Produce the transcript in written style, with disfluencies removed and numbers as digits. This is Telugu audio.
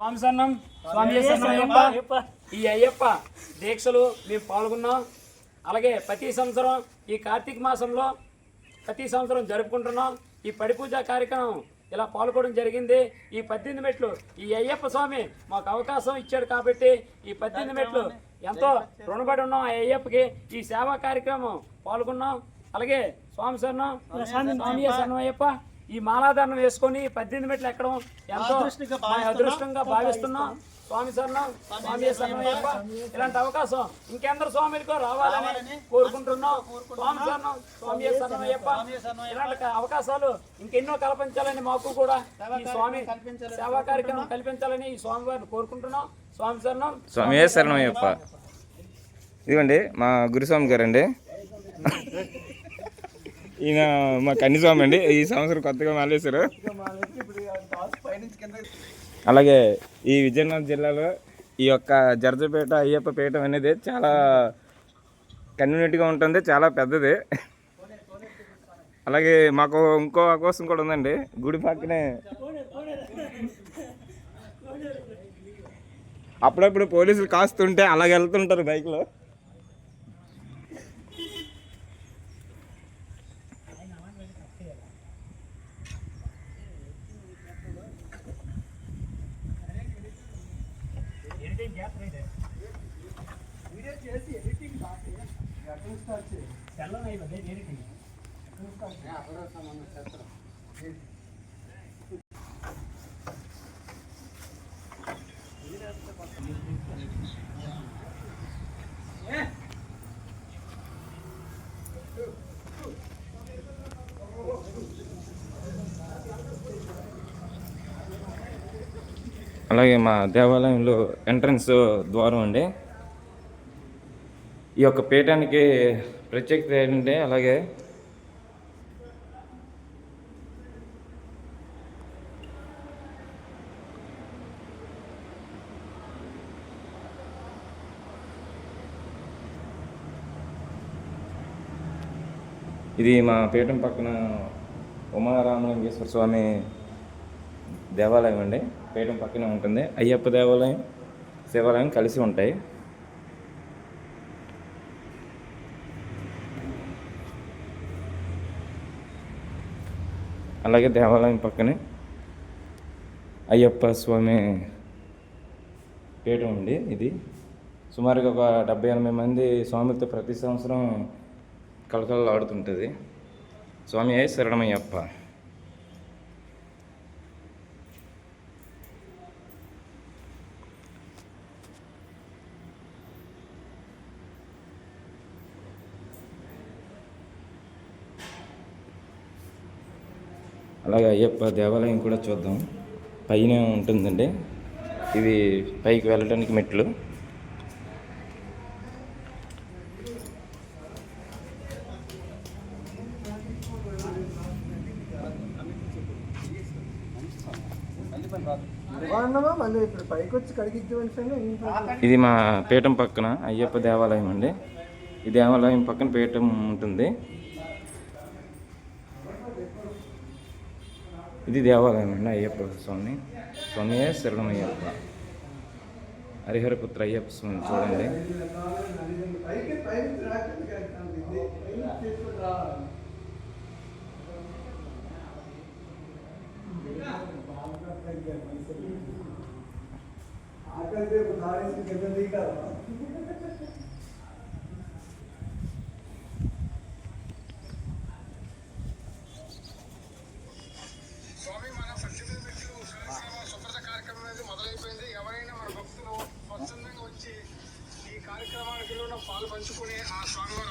స్వామి సన్నం స్వామి అయ్యప్ప ఈ అయ్యప్ప దీక్షలు మేము పాల్గొన్నాం. అలాగే ప్రతి సంవత్సరం ఈ కార్తీక మాసంలో ప్రతి సంవత్సరం జరుపుకుంటున్నాం. ఈ పడి పూజ కార్యక్రమం ఇలా పాల్గొనడం జరిగింది. ఈ 18 మెట్లు ఈ అయ్యప్ప స్వామి మాకు అవకాశం ఇచ్చాడు కాబట్టి ఈ 18 మెట్లు ఎంతో రుణపడి ఉన్నాం. ఆ అయ్యప్పకి ఈ సేవా కార్యక్రమం పాల్గొన్నాం. అలాగే స్వామి సన్నం స్వామి సన్నం అయ్యప్ప ఈ మాలాధారణం వేసుకొని 18 మెట్లు ఎక్కడం ఎంతో అదృష్టంగా భావిస్తున్నాం. స్వామి సన్నం స్వామి సన్నయ్యప్ప ఇలాంటి అవకాశం ఇంకెందరు స్వామిలకు రావాలని కోరుకుంటున్నాం. స్వామి సన్నం స్వామి సన్నయ్యప్ప ఇలాంటి అవకాశాలు ఇంకెన్నో కల్పించాలని మాకు కూడా ఈ స్వామి సేవా కార్యక్రమం కల్పించాలని ఈ స్వామి వారిని కోరుకుంటున్నాం. స్వామి సన్నం స్వామి సన్నయ్యప్ప. ఇదిగోండి మా గురుస్వామి గారండి, ఈయన మా కన్నిస్వామి అండి. ఈ సంవత్సరం కొత్తగా మాలేశారు. అలాగే ఈ విజయనగరం జిల్లాలో ఈ యొక్క జర్జపేట అయ్యప్ప పీఠం అనేది చాలా కన్వీనియంట్గా ఉంటుంది, చాలా పెద్దది. అలాగే మాకు ఇంకో అవకాశం కూడా ఉందండి. గుడి పక్కనే అప్పుడప్పుడు పోలీసులు కాస్తుంటే అలాగే వెళ్తుంటారు బైక్లో. అలాగే మా దేవాలయంలో ఎంట్రన్స్ ద్వారం అండి. ఈ యొక్క పీఠానికి ప్రత్యేకత ఏంటంటే, అలాగే ఇది మా పీఠం పక్కన ఉమారామలింగేశ్వర స్వామి దేవాలయం అండి. పీఠం పక్కనే ఉంటుంది. అయ్యప్ప దేవాలయం శివాలయం కలిసి ఉంటాయి. అలాగే దేవాలయం పక్కనే అయ్యప్ప స్వామి పీఠం అండి. ఇది సుమారుగా ఒక 70-80 మంది స్వామితో ప్రతి సంవత్సరం కలకలలాడుతుంటుంది. స్వామి శరణమయ్యప్ప. అలాగే అయ్యప్ప దేవాలయం కూడా చూద్దాం. పైన ఉంటుందండి. ఇది పైకి వెళ్ళడానికి మెట్లు. ఇది మా పీఠం పక్కన అయ్యప్ప దేవాలయం అండి. ఈ దేవాలయం పక్కన పీఠం ఉంటుంది. ఇది దేవాలయం అండి. అయ్యప్ప స్వామి శరణమయ్యప్ప హరిహరపుత్ర అయ్యప్ప స్వామి చూడండి. పాలు పంచుకుని ఆ స్వామివారు